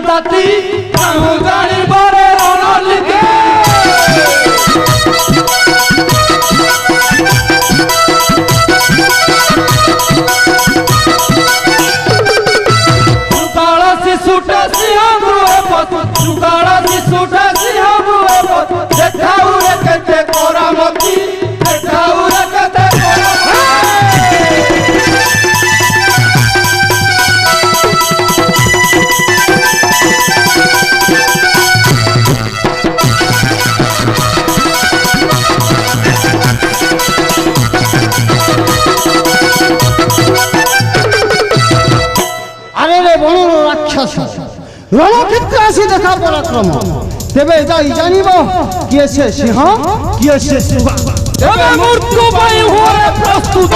জাতি জানিবারে রণলিকে সুকালা শিশুটা সিংহমুয়ে পথ সুকালা শিশুটা সিংহমুয়ে পথ দেখাও রে কেতে করামতি দেখাও রে কেতে রণক্ষেত্রে আসি দেখা পরাক্রম তেবে যাই জানিব কিয়ে সে সিংহ কিয়ে সে সিংহ মৃত্যু পাই হয়ে প্রস্তুত